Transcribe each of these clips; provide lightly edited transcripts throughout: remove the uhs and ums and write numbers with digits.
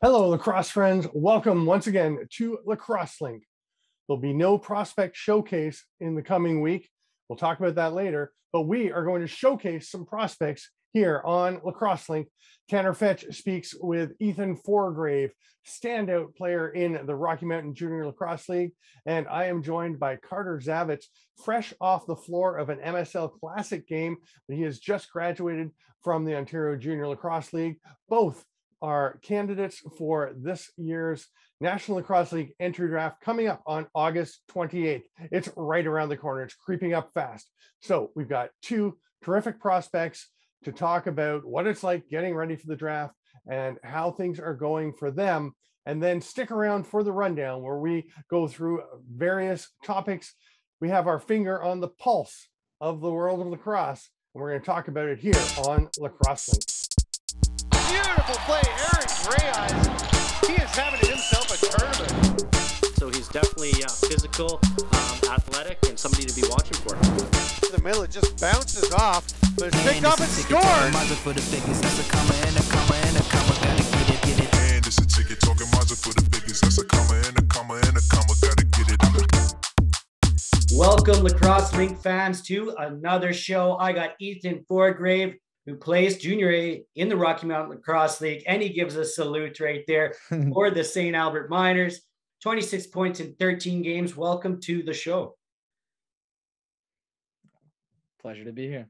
Hello, lacrosse friends. Welcome once again to Lacrosse Link. There'll be no prospect showcase in the coming week. We'll talk about that later, but we are going to showcase some prospects here on Lacrosse Link. Tanner Fetch speaks with Ethan Forgrave, standout player in the Rocky Mountain Junior Lacrosse League. And I am joined by Carter Zavitz, fresh off the floor of an MSL Classic game. He has just graduated from the Ontario Junior Lacrosse League. Both are candidates for this year's National Lacrosse League entry draft coming up on August 28th. It's right around the corner. It's creeping up fast. So we've got two terrific prospects to talk about what it's like getting ready for the draft and how things are going for them. And then stick around for the rundown where we go through various topics. We have our finger on the pulse of the world of lacrosse, and we're going to talk about it here on Lacrosse Link. Beautiful play, Aaron Gray Eyes. He is having himself a tournament. So he's definitely physical, athletic, and somebody to be watching for. In the middle, it just bounces off, but it's picked up and scored. And it's a ticket talking Mazda for the biggest. That's a comma and a comma and a comma. Gotta get it. Welcome, Lacrosse Link fans, to another show. I got Ethan Forgrave, who plays Junior A in the Rocky Mountain Lacrosse League, and he gives a salute right there for the St. Albert Miners. 26 points in 13 games. Welcome to the show. Pleasure to be here.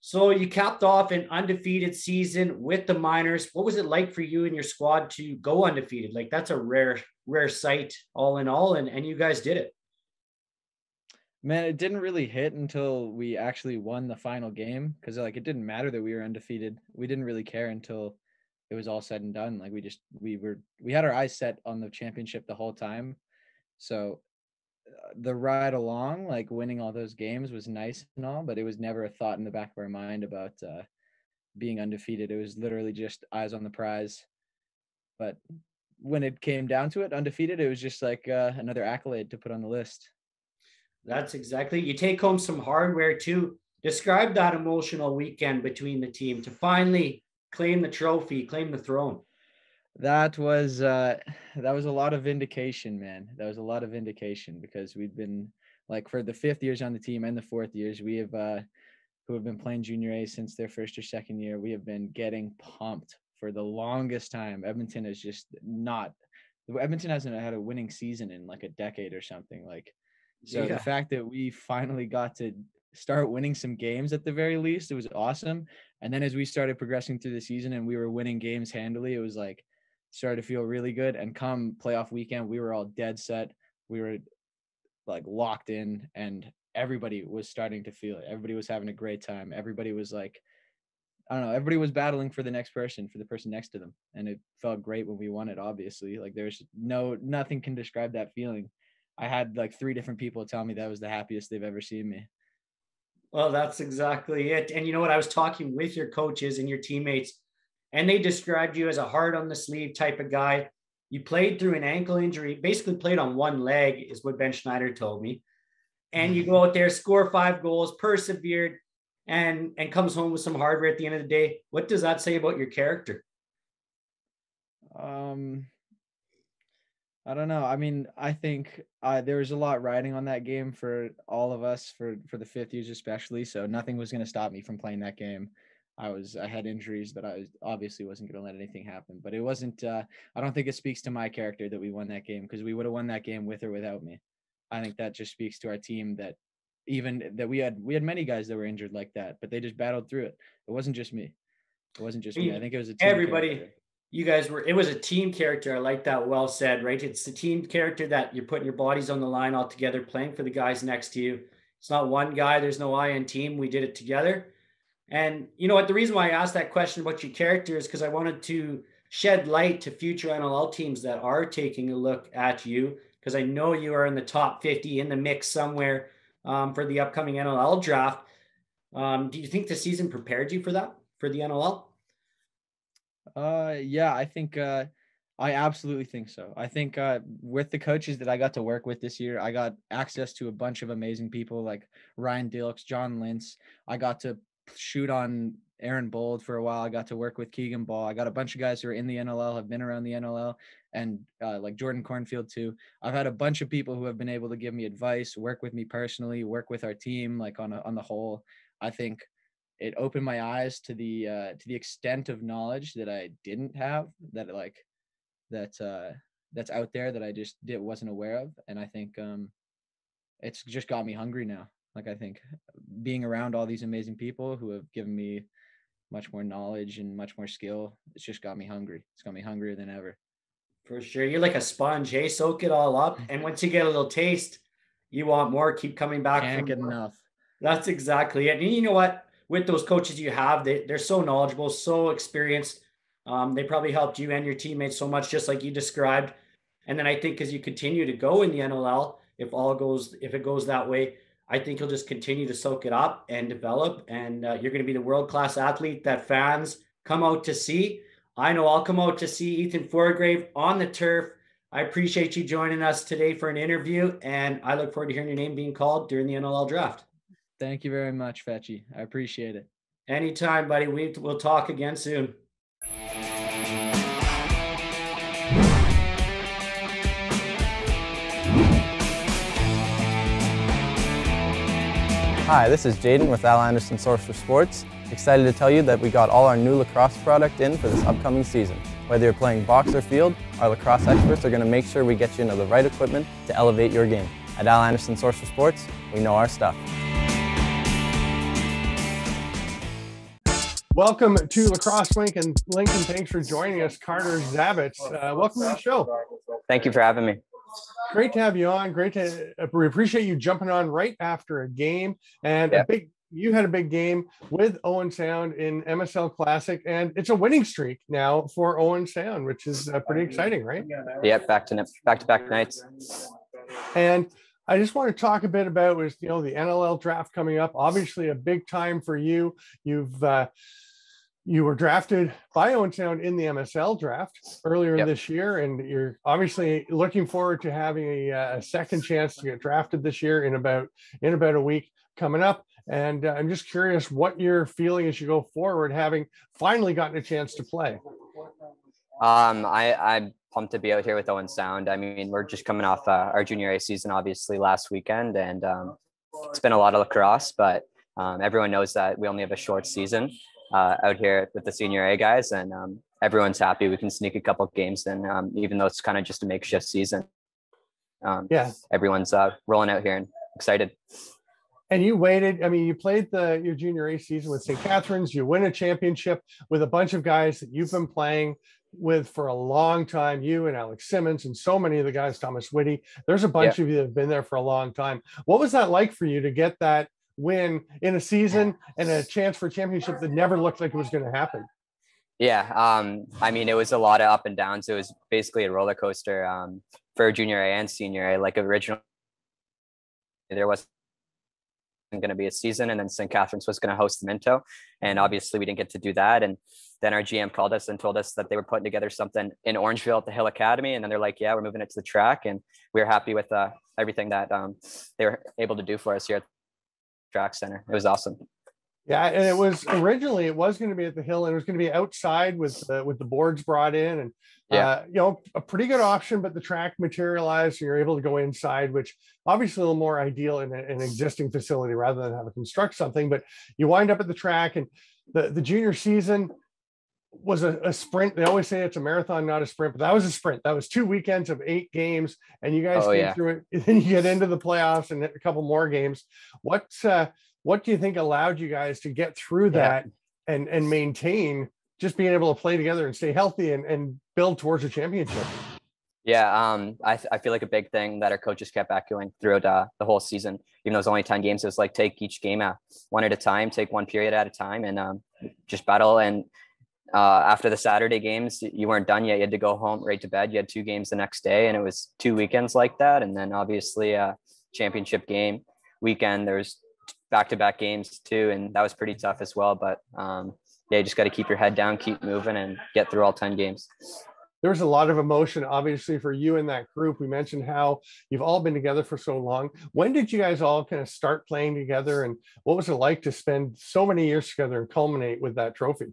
So you capped off an undefeated season with the Miners. What was it like for you and your squad to go undefeated? Like, that's a rare sight all in all, and you guys did it. Man, it didn't really hit until we actually won the final game, because like it didn't matter that we were undefeated. We didn't really care until it was all said and done. Like we had our eyes set on the championship the whole time. So the ride along, like winning all those games, was nice and all, but it was never a thought in the back of our mind about being undefeated. It was literally just eyes on the prize. But when it came down to it, undefeated, it was just like another accolade to put on the list. That's exactly. You take home some hardware too. Describe that emotional weekend between the team to finally claim the trophy, claim the throne. That was a lot of vindication, man. That was a lot of vindication, because we've been, like, for the 5th years on the team and the 4th years, we have who have been playing Junior A since their 1st or 2nd year, we have been getting pumped for the longest time. Edmonton hasn't had a winning season in like a decade or something. Like, so yeah. The fact that we finally got to start winning some games at the very least, it was awesome. And then as we started progressing through the season and we were winning games handily, it was like started to feel really good. And come playoff weekend, we were all dead set. We were like locked in, and everybody was starting to feel it. Everybody was having a great time. Everybody was like, I don't know, everybody was battling for the next person, for the person next to them. And it felt great when we won it, obviously. Like there's nothing can describe that feeling. I had like 3 different people tell me that was the happiest they've ever seen me. Well, that's exactly it. And you know what? I was talking with your coaches and your teammates, and they described you as a heart on the sleeve type of guy. You played through an ankle injury, basically played on one leg, is what Ben Schneider told me. And you go out there, score 5 goals, persevered, and comes home with some hardware at the end of the day. What does that say about your character? I don't know. I mean, I think there was a lot riding on that game for all of us, for the 5th years especially. So nothing was going to stop me from playing that game. I had injuries, but I obviously wasn't going to let anything happen. But it wasn't. I don't think it speaks to my character that we won that game, because we would have won that game with or without me. I think that just speaks to our team, that even that we had many guys that were injured like that, but they just battled through it. It wasn't just me. I think it was a team. Everybody. Character. It was a team character. I like that. Well said, right? It's the team character that you're putting your bodies on the line all together, playing for the guys next to you. It's not one guy. There's no I in team. We did it together. And you know what? The reason why I asked that question about your character is because I wanted to shed light to future NLL teams that are taking a look at you, because I know you are in the top 50 in the mix somewhere for the upcoming NLL draft. Do you think the season prepared you for that, for the NLL? Yeah, I think I absolutely think so. I think with the coaches that I got to work with this year, I got access to a bunch of amazing people like Ryan Dilks, John Lintz. I got to shoot on Aaron Bold for a while. I got to work with Keegan Ball. I got a bunch of guys who are in the NLL, have been around the NLL, and like Jordan Cornfield too. I've had a bunch of people who have been able to give me advice, work with me personally, work with our team, like on the whole. I think it opened my eyes to the extent of knowledge that I didn't have, that's out there that I just wasn't aware of. And I think it's just got me hungry now. Like, I think being around all these amazing people who have given me much more knowledge and much more skill, it's just got me hungry. It's got me hungrier than ever. For sure. You're like a sponge, hey? Soak it all up. And once you get a little taste, you want more, keep coming back. Can't get enough. That's exactly it. And you know what? With those coaches you have, they're so knowledgeable, so experienced. They probably helped you and your teammates so much, just like you described. And then I think as you continue to go in the NLL, if it goes that way, I think you'll just continue to soak it up and develop. And you're going to be the world-class athlete that fans come out to see. I know I'll come out to see Ethan Forgrave on the turf. I appreciate you joining us today for an interview, and I look forward to hearing your name being called during the NLL draft. Thank you very much, Fetchy. I appreciate it. Anytime, buddy. We'll talk again soon. Hi, this is Jaden with Al Anderson Source for Sports. Excited to tell you that we got all our new lacrosse product in for this upcoming season. Whether you're playing box or field, our lacrosse experts are going to make sure we get you into the right equipment to elevate your game. At Al Anderson Source for Sports, we know our stuff. Welcome to Lacrosse Link, and thanks for joining us, Carter Zavitz. Welcome to the show. Thank you for having me. Great to have you on. We appreciate you jumping on right after a game. And you had a big game with Owen Sound in MSL Classic, and it's a winning streak now for Owen Sound, which is pretty exciting, right? Yep, back-to-back nights. And I just want to talk a bit about the NLL draft coming up. Obviously, a big time for you. You were drafted by Owen Sound in the MSL draft earlier this year, and you're obviously looking forward to having a second chance to get drafted this year in about a week coming up. And I'm just curious what you're feeling as you go forward, having finally gotten a chance to play. I'm pumped to be out here with Owen Sound. I mean, we're just coming off our junior A season, obviously last weekend, and it's been a lot of lacrosse, but everyone knows that we only have a short season out here with the senior A guys, and everyone's happy we can sneak a couple of games in, even though it's kind of just a makeshift season. Everyone's rolling out here and excited. And you waited. I mean, you played your junior A season with St. Catharines. You win a championship with a bunch of guys that you've been playing with for a long time. You and Alex Simmons and so many of the guys, Thomas Whitty. There's a bunch of you that have been there for a long time. What was that like for you to get that win in a season and a chance for a championship that never looked like it was going to happen? I mean, it was a lot of up and downs. It was basically a roller coaster for junior A and senior A. Like originally, there wasn't going to be a season, and then St. Catharines was going to host the Minto, and obviously we didn't get to do that. And then our GM called us and told us that they were putting together something in Orangeville at the Hill Academy, and then they're like, yeah, we're moving it to the track, and we were happy with everything that they were able to do for us here at the track center. It was awesome. Yeah, and it was originally going to be at the Hill, and it was going to be outside with the boards brought in, and a pretty good option. But the track materialized, and you're able to go inside, which obviously a little more ideal in an existing facility rather than have to construct something. But you wind up at the track, and the junior season was a sprint. They always say it's a marathon, not a sprint, but that was a sprint. That was 2 weekends of 8 games, and you guys came through it. And then you get into the playoffs and a couple more games. What do you think allowed you guys to get through that and maintain just being able to play together and stay healthy and build towards a championship? I feel like a big thing that our coaches kept echoing throughout the whole season, even though it was only 10 games, it was like take each game one at a time, take one period at a time, and just battle. And after the Saturday games, you weren't done yet. You had to go home right to bed. You had 2 games the next day, and it was 2 weekends like that. And then obviously championship game weekend, there's back-to-back games too, and that was pretty tough as well. But you just got to keep your head down, keep moving, and get through all 10 games. there was a lot of emotion, obviously, for you and that group. We mentioned how you've all been together for so long. When did you guys all kind of start playing together, and what was it like to spend so many years together and culminate with that trophy?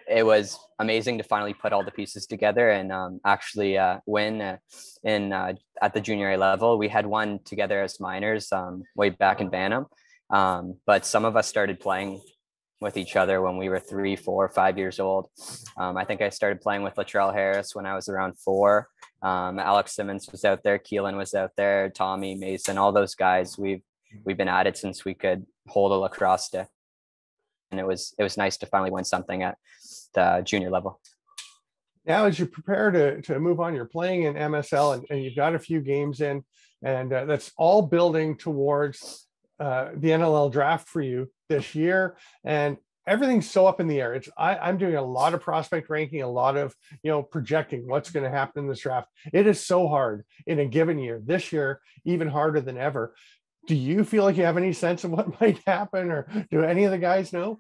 It was amazing to finally put all the pieces together and actually win at the junior A level. We had won together as minors way back in Bantam, but some of us started playing with each other when we were 3, 4, 5 years old. I think I started playing with Latrell Harris when I was around 4. Alex Simmons was out there, Keelan was out there, Tommy, Mason, all those guys. We've been at it since we could hold a lacrosse stick. And it was nice to finally win something at the junior level. Now, as you prepare to move on, you're playing in MSL and you've got a few games in, and that's all building towards the NLL draft for you this year. And everything's so up in the air. I'm doing a lot of prospect ranking, a lot of, projecting what's going to happen in this draft. It is so hard in a given year. This year, even harder than ever. Do you feel like you have any sense of what might happen, or do any of the guys know?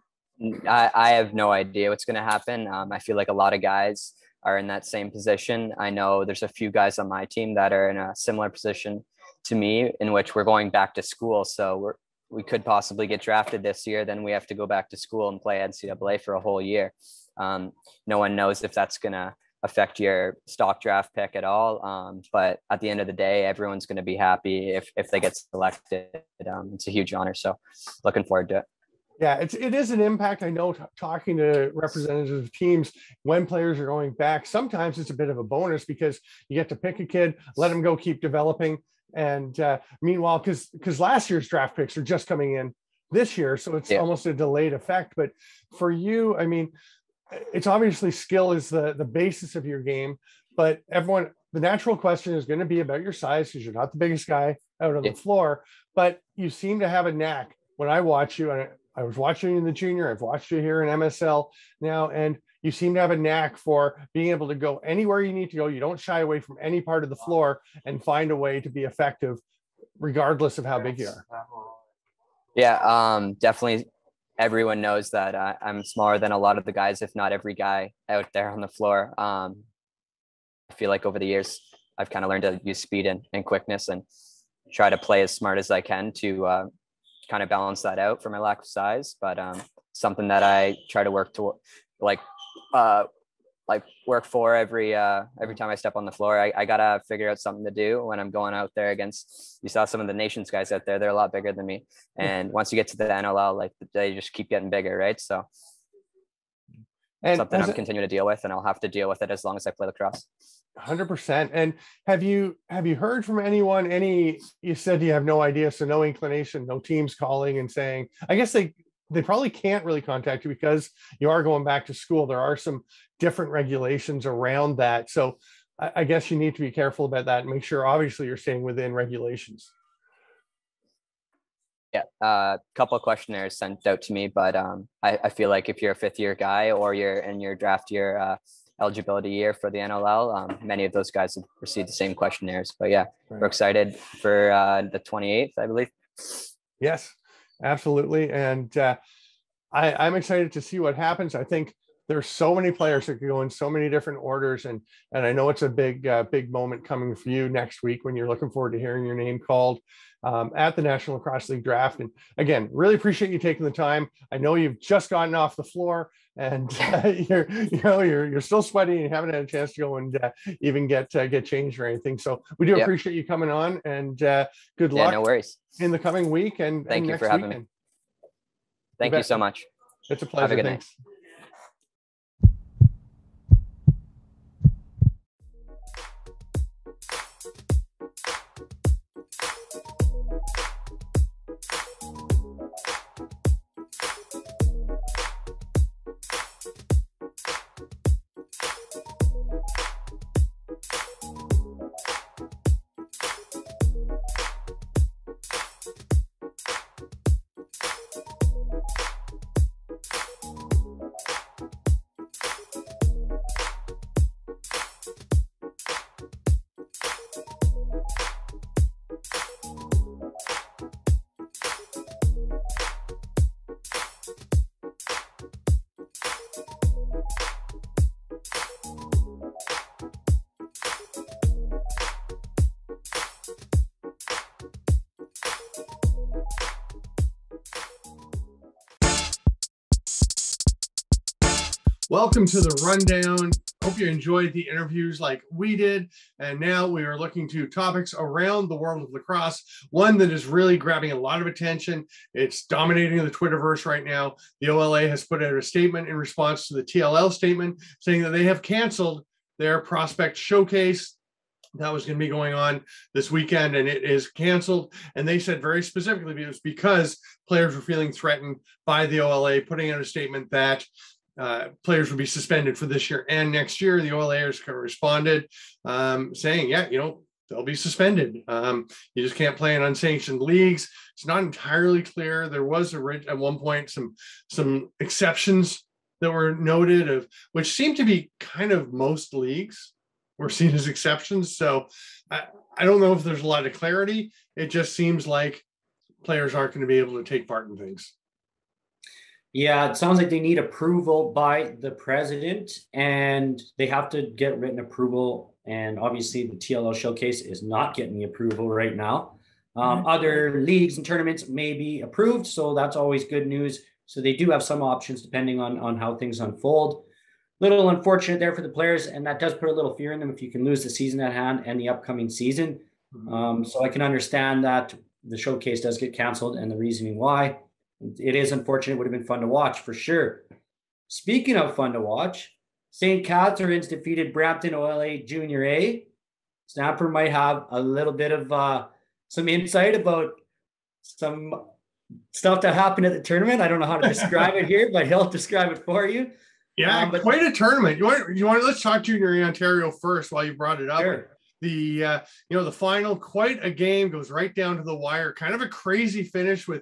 I have no idea what's going to happen. I feel like a lot of guys are in that same position. I know there's a few guys on my team that are in a similar position to me, in which we're going back to school. So we could possibly get drafted this year. Then we have to go back to school and play NCAA for a whole year. No one knows if that's going to affect your stock draft pick at all. But at the end of the day, everyone's going to be happy if they get selected. It's a huge honor. So looking forward to it. Yeah, it is an impact. I know talking to representatives of teams, when players are going back, sometimes it's a bit of a bonus because you get to pick a kid, let them go keep developing. And meanwhile, because last year's draft picks are just coming in this year, so it's almost a delayed effect. But for you, I mean, it's obviously skill is the basis of your game, but the natural question is going to be about your size, because you're not the biggest guy out on the floor, but you seem to have a knack. When I watch you, and I was watching you in the junior, I've watched you here in MSL now, and you seem to have a knack for being able to go anywhere you need to go. You don't shy away from any part of the floor and find a way to be effective, regardless of how big you are. Yeah, definitely. Everyone knows that I'm smaller than a lot of the guys, if not every guy out there on the floor. I feel like over the years, I've kind of learned to use speed and quickness and try to play as smart as I can to kind of balance that out for my lack of size. But something that I try to work to work for every time I step on the floor. I gotta figure out something to do when I'm going out there against, you saw some of the nations guys out there, they're a lot bigger than me. And once you get to the NLL, like they just keep getting bigger, right? So something I'm continuing to deal with, and I'll have to deal with it as long as I play lacrosse. 100%. And have you heard from anyone, you said you have no idea, so no inclination, no teams calling and saying, I guess they probably can't really contact you because you are going back to school. There are some different regulations around that. So I guess you need to be careful about that and make sure, obviously, you're staying within regulations. Yeah, a couple of questionnaires sent out to me, but I feel like if you're a 5th-year guy or you're in your draft year, eligibility year for the NLL, many of those guys have received the same questionnaires. But yeah, We're excited for the 28th, I believe. Yes, absolutely. And I'm excited to see what happens. I think there's so many players that could go in so many different orders. And I know it's a big moment coming for you next week when you're looking forward to hearing your name called at the National Lacrosse League draft. And again, really appreciate you taking the time. I know you've just gotten off the floor and you're still sweaty and you haven't had a chance to go and even get changed or anything. So we do appreciate you coming on, and good luck. No worries. In the coming week and thank you next for having weekend. me. Thank you so much. It's a pleasure. Have a good Thanks. night. Welcome to the rundown. Hope you enjoyed the interviews like we did. And now we are looking to topics around the world of lacrosse. One that is really grabbing a lot of attention. It's dominating the Twitterverse right now. The OLA has put out a statement in response to the TLL statement saying that they have canceled their prospect showcase that was going to be going on this weekend, and it is canceled. And they said very specifically it was because players were feeling threatened by the OLA, putting out a statement that players would be suspended for this year and next year. The OLAers kind of responded saying, yeah, they'll be suspended. You just can't play in unsanctioned leagues. It's not entirely clear. There was at one point some exceptions that were noted, of which seemed to be kind of most leagues were seen as exceptions. So I don't know if there's a lot of clarity. It just seems like players aren't going to be able to take part in things. Yeah, it sounds like they need approval by the president, and they have to get written approval. And obviously the TLL showcase is not getting the approval right now. Other leagues and tournaments may be approved, so that's always good news. So they do have some options depending on how things unfold. Little unfortunate there for the players, and that does put a little fear in them if you can lose the season at hand and the upcoming season. So I can understand that the showcase does get canceled and the reasoning why. It is unfortunate. It would have been fun to watch for sure. Speaking of fun to watch, St. Catharines defeated Brampton OLA Junior A. Stamper might have a little bit of some insight about some stuff that happened at the tournament. I don't know how to describe it here, but he'll describe it for you. Yeah, but quite a tournament. You want let's talk Junior A Ontario first while you brought it up. Sure. The the final, quite a game, goes right down to the wire. Kind of a crazy finish with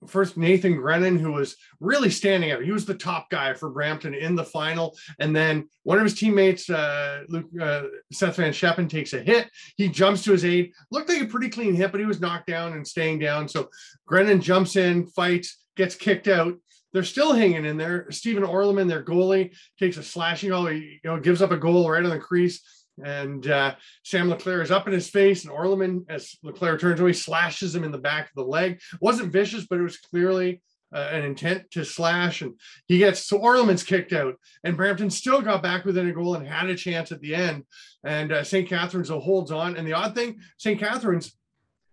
first Nathan Grennan, who was really standing out. He was the top guy for Brampton in the final. And then one of his teammates, Seth Van Scheppen, takes a hit. He jumps to his aid. Looked like a pretty clean hit, but he was knocked down and staying down. So Grennan jumps in, fights, gets kicked out. They're still hanging in there. Stephen Orleman, their goalie, takes a slashing goal. He gives up a goal right on the crease. And Sam Leclerc is up in his face, and Orleman, as Leclerc turns away, slashes him in the back of the leg. It wasn't vicious, but it was clearly an intent to slash. And so Orleman's kicked out, and Brampton still got back within a goal and had a chance at the end. And St. Catharines holds on. And the odd thing, St. Catharines,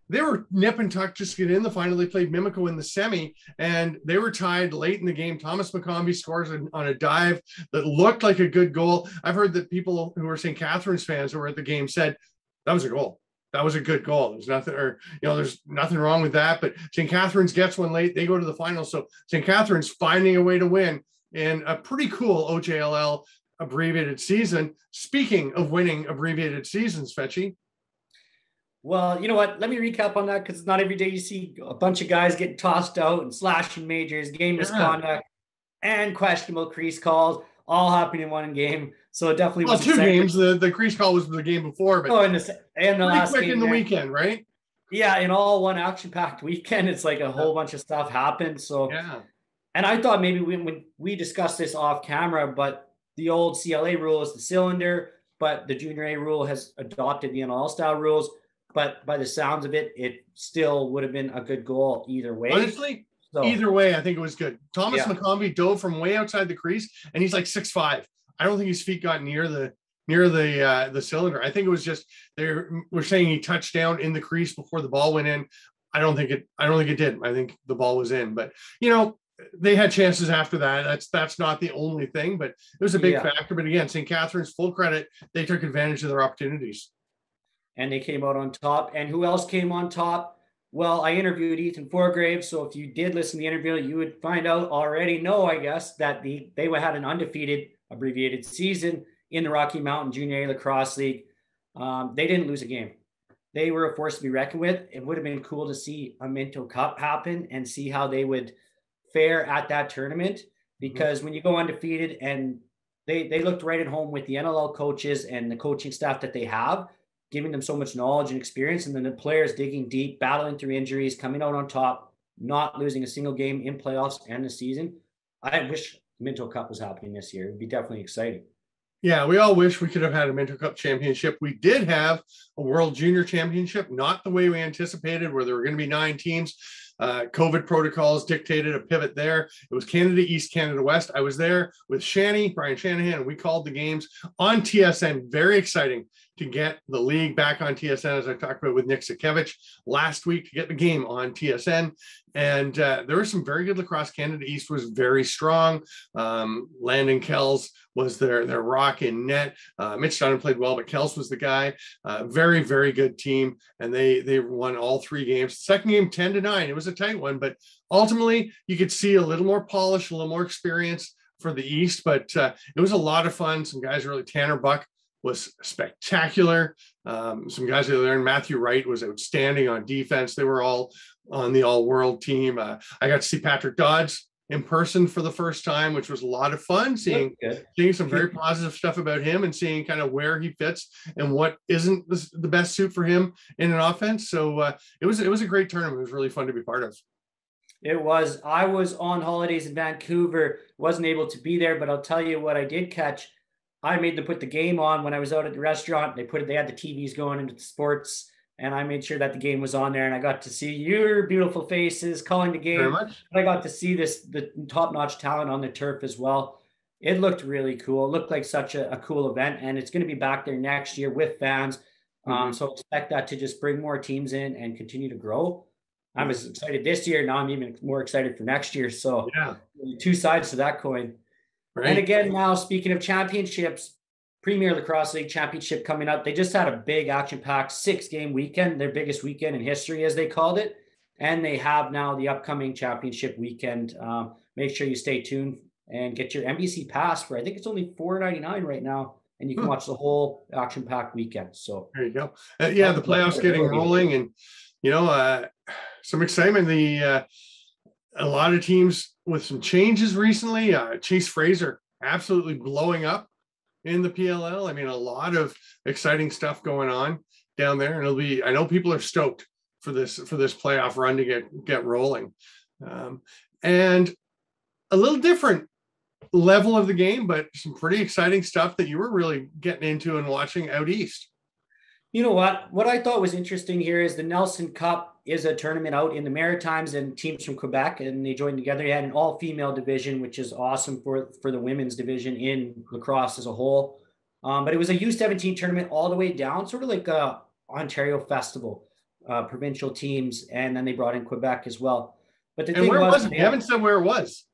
they were nip and tuck just to get in the final. They played Mimico in the semi, and they were tied late in the game. Thomas McCombie scores on a dive that looked like a good goal. I've heard that people who were St. Catharines fans who were at the game said that was a goal. That was a good goal. There's nothing, there's nothing wrong with that. But St. Catharines gets one late. They go to the final. So St. Catharines finding a way to win in a pretty cool OJLL abbreviated season. Speaking of winning abbreviated seasons, Fetchy. Well, you know what? Let me recap on that, because not every day you see a bunch of guys getting tossed out and slashing majors, game misconduct, and questionable crease calls all happening in one game. So it definitely was two games. The crease call was the game before, but and the last quick game in the weekend, right? Yeah, in all one action-packed weekend, it's like a whole bunch of stuff happened. So yeah, and I thought maybe when we discussed this off camera, but the old CLA rule is the cylinder, but the Junior A rule has adopted the NLL style rules. But by the sounds of it, it still would have been a good goal either way. Honestly, either way, I think it was good. Thomas McCombie dove from way outside the crease, and he's like 6'5". I don't think his feet got near the cylinder. I think it was just we're saying he touched down in the crease before the ball went in. I don't think it did. I think the ball was in. But they had chances after that. That's not the only thing, but it was a big factor. But again, St. Catharines, full credit. They took advantage of their opportunities. And they came out on top. And who else came on top? Well, I interviewed Ethan Forgrave. So if you did listen to the interview, you would find out already I guess, that they had an undefeated abbreviated season in the Rocky Mountain Junior A Lacrosse League. They didn't lose a game. They were a force to be reckoned with. It would have been cool to see a Minto Cup happen and see how they would fare at that tournament. Because when you go undefeated, and they looked right at home with the NLL coaches and the coaching staff that they have, giving them so much knowledge and experience, and then the players digging deep, battling through injuries, coming out on top, not losing a single game in playoffs and the season. I wish Minto Cup was happening this year. It'd be definitely exciting. Yeah, we all wish we could have had a Minto Cup championship. We did have a World Junior Championship, not the way we anticipated, where there were going to be 9 teams. COVID protocols dictated a pivot there. It was Canada East, Canada West. I was there with Brian Shanahan, and we called the games on TSN. Very exciting to get the league back on TSN, as I talked about with Nick Sakevich last week, to get the game on TSN. And there was some very good lacrosse. Canada East was very strong. Landon Kells was their rock in net. Mitch Dunn played well, but Kells was the guy. Very, very good team. And they won all 3 games. Second game, 10-9. It was a tight one, but ultimately you could see a little more polish, a little more experience for the East, but it was a lot of fun. Some guys really, Tanner Buck was spectacular. Some guys that learned, Matthew Wright was outstanding on defense. They were all on the all-world team. I got to see Patrick Dodds in person for the first time, which was a lot of fun, seeing some very positive stuff about him and seeing kind of where he fits and what isn't the best suit for him in an offense. So it was a great tournament. It was really fun to be part of. It was. I was on holidays in Vancouver, wasn't able to be there, but I'll tell you what I did catch. I made them put the game on when I was out at the restaurant. They had the TVs going into the sports, and I made sure that the game was on there, and I got to see your beautiful faces calling the game. Very much. I got to see the top-notch talent on the turf as well. It looked really cool. It looked like such a cool event, and it's going to be back there next year with fans. So expect that to just bring more teams in and continue to grow. I was excited this year. Now I'm even more excited for next year. So yeah, 2 sides to that coin. Right. And again, now speaking of championships, Premier Lacrosse League Championship coming up. They just had a big action-packed 6-game weekend, their biggest weekend in history, as they called it. And they have now the upcoming championship weekend. Make sure you stay tuned and get your NBC pass for, I think it's only $4.99 right now. And you can watch the whole action-packed weekend. So there you go. Yeah, the playoffs getting rolling, and some excitement. A lot of teams with some changes recently. Chase Fraser absolutely blowing up in the PLL. I mean, a lot of exciting stuff going on down there, and I know people are stoked for this playoff run to get rolling, and a little different level of the game, but some pretty exciting stuff that you were really getting into and watching out east. You know what I thought was interesting here is the Nelson Cup is a tournament out in the Maritimes, and teams from Quebec, and they joined together. They had an all-female division, which is awesome for the women's division in lacrosse as a whole. But it was a U17 tournament all the way down, sort of like a Ontario Festival, provincial teams, and then they brought in Quebec as well. But where was it? You haven't said where it was.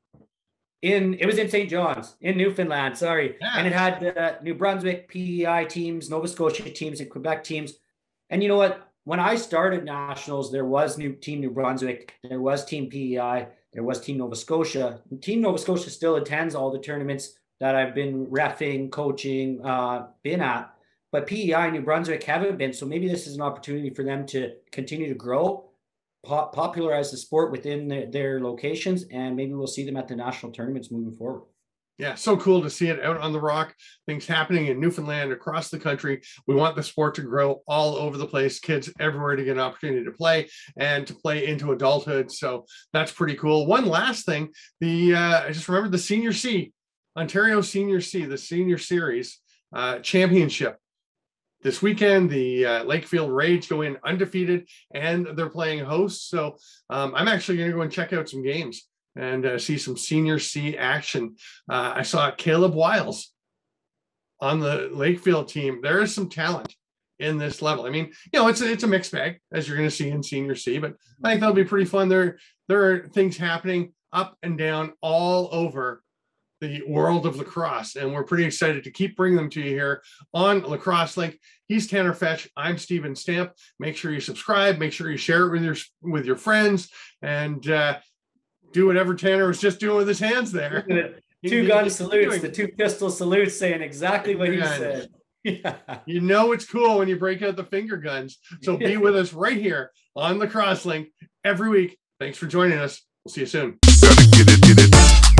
It was in St. John's in Newfoundland. Sorry. Yeah. And it had New Brunswick PEI teams, Nova Scotia teams, and Quebec teams. And you know what? When I started nationals, there was Team New Brunswick, there was Team PEI, there was Team Nova Scotia. And Team Nova Scotia still attends all the tournaments that I've been reffing, coaching, been at. But PEI and New Brunswick haven't been. So maybe this is an opportunity for them to continue to grow, popularize the sport within their locations, and maybe we'll see them at the national tournaments moving forward. Yeah, so cool to see it out on the rock, things happening in Newfoundland, across the country. We want the sport to grow all over the place, kids everywhere to get an opportunity to play and to play into adulthood. So that's pretty cool. One last thing, I just remembered the Senior C, Ontario Senior C, the Senior Series Championship. This weekend, the Lakefield Rage go in undefeated, and they're playing host. So I'm actually going to go and check out some games and see some Senior C action. I saw Caleb Wiles on the Lakefield team. There is some talent in this level. I mean, it's a mixed bag, as you're going to see in Senior C, but I think that'll be pretty fun. There are things happening up and down all over the world of lacrosse, and we're pretty excited to keep bringing them to you here on Lacrosse Link. He's Tanner Fetch. I'm Steven Stamp. Make sure you subscribe. Make sure you share it with your friends, and do whatever Tanner was just doing with his hands there. Two gun salutes, the 2 pistol salutes, saying exactly what he said. Yeah. You know it's cool when you break out the finger guns. So be with us right here on Lacrosse Link every week. Thanks for joining us. We'll see you soon. Gotta get it.